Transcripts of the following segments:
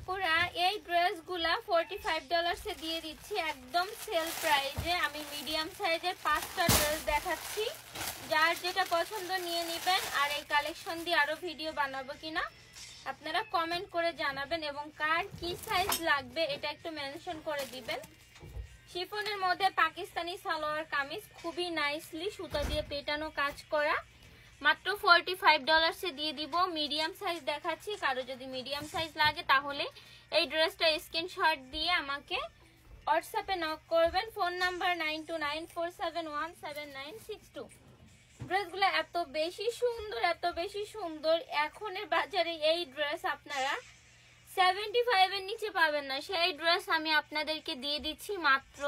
আপুরা এই ড্রেসগুলা $45 এ দিয়ে দিচ্ছি একদম সেল প্রাইসে। আমি মিডিয়াম সাইজের 5টা ড্রেস দেখাচ্ছি, যার যেটা পছন্দ নিয়ে নেবেন। আর এই কালেকশন দিয়ে আরো ভিডিও বানাবো কিনা আপনারা কমেন্ট করে জানাবেন, এবং কার কি সাইজ লাগবে এটা একটু মেনশন করে দিবেন। শিফনের মধ্যে পাকিস্তানি সালোয়ার কামিজ, খুবই নাইসলি সুতা দিয়ে পেটানো কাজ করা, মাত্র $45 এ দিয়ে দিব। মিডিয়াম সাইজ দেখাচ্ছি, কারো যদি মিডিয়াম সাইজ লাগে তাহলে এই ড্রেসটা স্ক্রিনশট দিয়ে আমাকে হোয়াটসঅ্যাপে নক করবেন। Phone number 9294717962। ড্রেসগুলো এত বেশি সুন্দর, এত বেশি সুন্দর। এখনের বাজারে এই ড্রেস আপনারা 75 এর নিচে পাবেন না, সেই ড্রেস আমি আপনাদেরকে দিয়ে দিচ্ছি মাত্র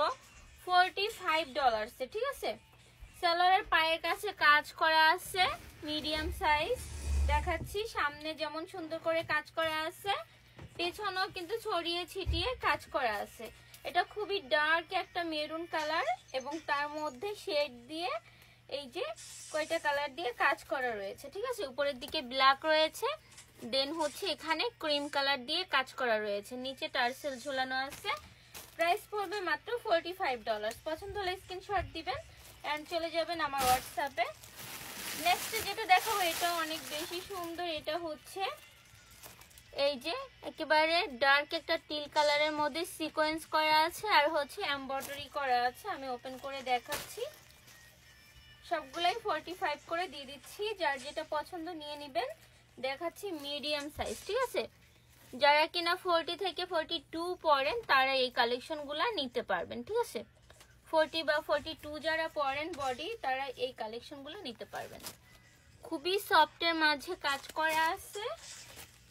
$45 এ। ঠিক আছে, সালোয়ারের পায়ের কাছে কাজ করা আছে, মিডিয়াম সাইজ দেখাচ্ছি। সামনে যেমন সুন্দর করে কাজ করা আছে, পেছনেও কিন্তু ছড়িয়ে ছিটিয়ে কাজ করা আছে। এটা খুবই ডার্ক একটা মেরুন কালার, এবং তার মধ্যে শেড দিয়ে এই যে কয়টা কালার দিয়ে কাজ করা রয়েছে। ঠিক আছে, উপরের দিকে ব্ল্যাক রয়েছে, দেন হচ্ছে এখানে ক্রিম কালার দিয়ে কাজ করা রয়েছে, নিচে টার্সেল ঝুলানো আছে। প্রাইস পড়বে মাত্র $45। পছন্দ হলে স্ক্রিনশট দিবেন এন্ড চলে যাবেন আমার হোয়াটসঅ্যাপে। নেক্সট যেটা দেখাবো এটা অনেক বেশি সুন্দর। এটা হচ্ছে এই যে একেবারে ডার্ক একটা টিল কালারের মধ্যে সিকোয়েন্স করা আছে, আর হচ্ছে এমব্রয়ডারি করা আছে। আমি ওপেন করে দেখাচ্ছি, সবগুলাই 45 করে দিয়ে দিচ্ছি, যার যেটা পছন্দ নিয়ে নেবেন। দেখাচ্ছি মিডিয়াম সাইজ। ঠিক আছে, যারা কিনা 40 থেকে 42 পরেন তারা এই কালেকশনগুলো নিতে পারবেন। ঠিক আছে, 40 বা 42 যারা পরেন বডি, তারা এই কালেকশনগুলো নিতে পারবেন। খুবই সফটের মাঝে কাজ করা আছে,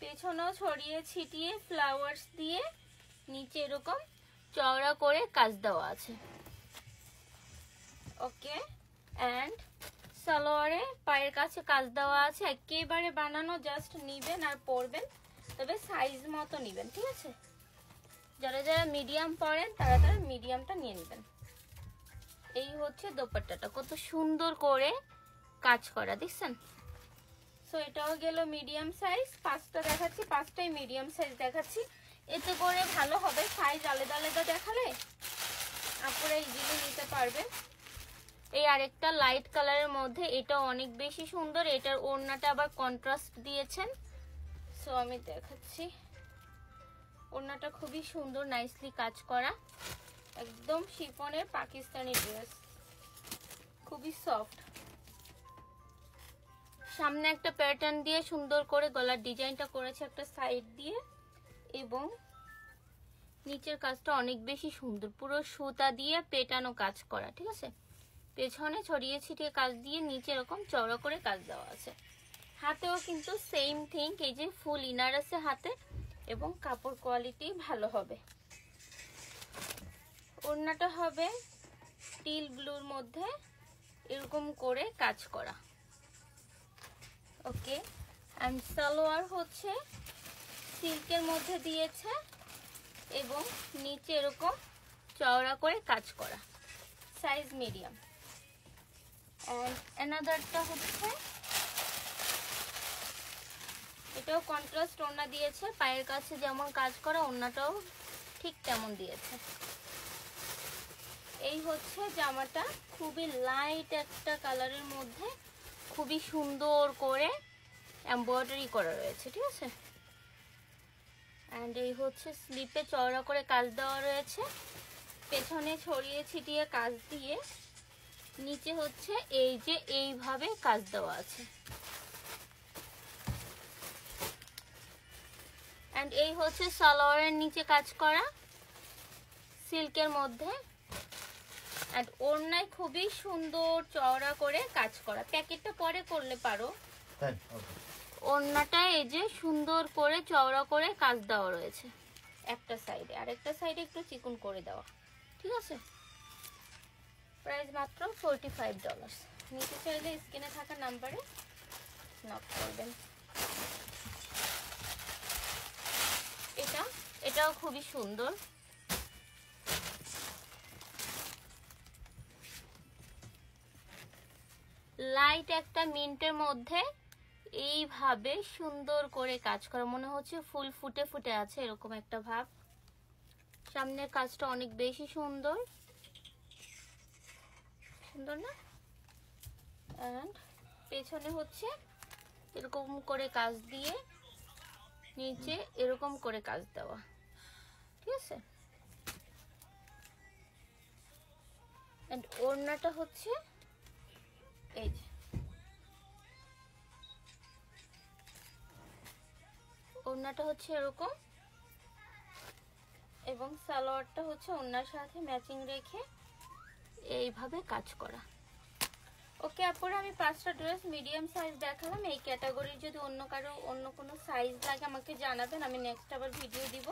পেছনেও ছড়িয়ে ছিটিয়ে ফ্লাওয়ার্স দিয়ে নিচে এরকম চওড়া করে কাজ দেওয়া আছে। ওকে, এন্ড সালোয়ারে পায়ের কাছে কাজ দেওয়া আছে, একেবারে বানানো, জাস্ট নিবেন আর পরবেন, তবে সাইজ মতো নিবেন। ঠিক আছে, যারা যারা মিডিয়াম পরেন তারা তারা মিডিয়ামটা নিয়ে নেবেন। এই হচ্ছে দোপাট্টাটা, কত সুন্দর করে কাজ করা, দেখছেন? সো এটাও গেল মিডিয়াম সাইজ। 5টা দেখাচ্ছি, 5টাই মিডিয়াম সাইজ দেখাচ্ছি, এতে করে ভালো হবে। সাইজ আলাদা আলাদা দেখালে আপনারা ইজিলি নিতে পারবে। এই আরেকটা লাইট কালারের মধ্যে, এটা অনেক বেশি সুন্দর। এটার ওড়নাটা আবার কন্ট্রাস্ট দিয়েছেন, সো আমি দেখাচ্ছি। ওড়নাটা খুবই সুন্দর, নাইসলি কাজ করা, একদম শিফনের পাকিস্তানি ড্রেস, খুবই সফট। সামনে একটা প্যাটার্ন দিয়ে সুন্দর করে গলার ডিজাইনটা করেছে একটা সাইড দিয়ে, এবং নিচের কাজটা অনেক বেশি সুন্দর, পুরো সুতা দিয়ে পেটানো কাজ করা। ঠিক আছে, পেছনে ছড়িয়ে ছিটিয়ে কাজ দিয়ে নিচে এরকম চওড়া করে কাজ দেওয়া আছে। হাতেও কিন্তু সেম থিং, এই যে ফুল ইনার আছে হাতে, এবং কাপড় কোয়ালিটি ভালো হবে। ওড়নাটা হবে টিল ব্লুর মধ্যে এরকম করে কাজ করা। ওকে, এন্ড সালোয়ার হচ্ছে সিল্কের মধ্যে দিয়েছে, এবং নিচে এরকম চওড়া করে কাজ করা, সাইজ মিডিয়াম। এন্ড অ্যানাদারটা হচ্ছে, এটাও কন্ট্রাস্ট ওড়না দিয়েছে, পায়ের কাছে যেমন কাজ করা ওড়নাটাও ঠিক তেমন দিয়েছে। এই হচ্ছে জামাটা, খুবই লাইট একটা কালারের মধ্যে, খুবই সুন্দর করে এমব্রয়ডারি করা রয়েছে। ঠিক আছে, এন্ড এই হচ্ছে স্লিপে চওড়া করে কাজ দেওয়া রয়েছে, পেছনে ছড়িয়ে ছিটিয়ে কাজ দিয়ে নিচে হচ্ছে এই যে এইভাবে কাজ দেওয়া আছে। এন্ড এই হচ্ছে সালোয়ারের নিচে কাজ করা সিল্কের মধ্যে, এন্ড ওড়নায় খুবই সুন্দর চওড়া করে কাজ করা। প্যাকেটটা পরে করলে পারো। ওড়নাটা এই যে সুন্দর করে চওড়া করে কাজ দেওয়া রয়েছে একটা সাইডে, আর একটা সাইডে একটু চিকন করে দেওয়া। ঠিক আছে, প্রাইস মাত্র $45। নিতে চাইলে স্ক্রিনে থাকা নাম্বারে নক করবেন। এটাও খুবই সুন্দর, লাইট একটা মিন্টের মধ্যে এইভাবে সুন্দর করে কাজ করা, মনে হচ্ছে ফুল ফুটে ফুটে আছে এরকম একটা ভাব। সামনের কাজটা অনেক বেশি সুন্দর, সুন্দর না? এন্ড পেছনে হচ্ছে এরকম করে কাজ দিয়ে, নিচে এরকম করে কাজ দেওয়া, ঠিক আছে। এন্ড ওড়নাটা হচ্ছে এই যে, ওড়নাটা হচ্ছে এরকম, এবং সালোয়ারটা হচ্ছে ওড়নার সাথে ম্যাচিং রেখে এইভাবে কাজ করা। ওকে আপুরা, আমি 5টা ড্রেস মিডিয়াম সাইজ দেখালাম। এই ক্যাটাগরির যদি অন্য কারো অন্য কোনো সাইজ লাগে আমাকে জানাবেন, আমি নেক্সট আবার ভিডিও দিব।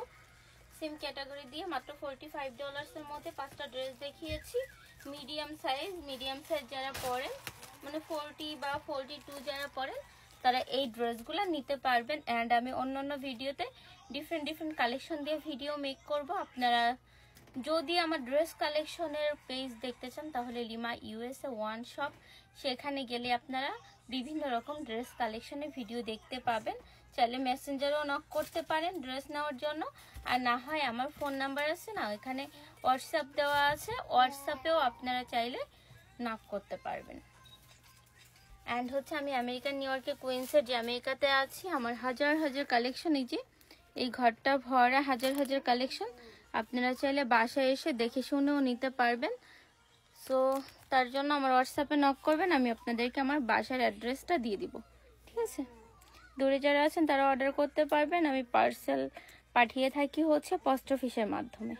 সেম ক্যাটাগরি দিয়ে মাত্র $45 মধ্যে 5টা ড্রেস দেখিয়েছি মিডিয়াম সাইজ যারা পরেন, মানে 40 বা 42 যারা পরেন তারা এই ড্রেসগুলো নিতে পারবেন। অ্যান্ড আমি অন্য ভিডিওতে ডিফারেন্ট কালেকশন দিয়ে ভিডিও মেক করব। আপনারা যদি আমার ড্রেস কালেকশনের পেজ দেখতে চান তাহলে লিমা USA ওয়ান শপ, সেখানে গেলে আপনারা বিভিন্ন রকম ড্রেস কালেকশনের ভিডিও দেখতে পাবেন। চাইলে মেসেঞ্জারেও নক করতে পারেন ড্রেস নেওয়ার জন্য, আর না হয় আমার ফোন নাম্বার আছে না, এখানে হোয়াটসঅ্যাপ দেওয়া আছে, হোয়াটসঅ্যাপেও আপনারা চাইলে নক করতে পারবেন। অ্যান্ড হচ্ছে আমি আমেরিকান নিউ ইয়র্কে কুইন্সের যে আমেরিকাতে আছি, আমার হাজার কালেকশন, এই যে এই ঘরটা ভরা হাজার কালেকশন। আপনারা চাইলে বাসায় এসে দেখে শুনেও নিতে পারবেন। সো তার জন্য আমার হোয়াটসঅ্যাপে নক করবেন, আমি আপনাদেরকে আমার বাসার অ্যাড্রেসটা দিয়ে দিব, ঠিক আছে। দূরে যারা আছেন তারা অর্ডার করতে পারবেন, আমি পার্সেল পাঠিয়ে থাকি হচ্ছে পোস্ট অফিসের মাধ্যমে।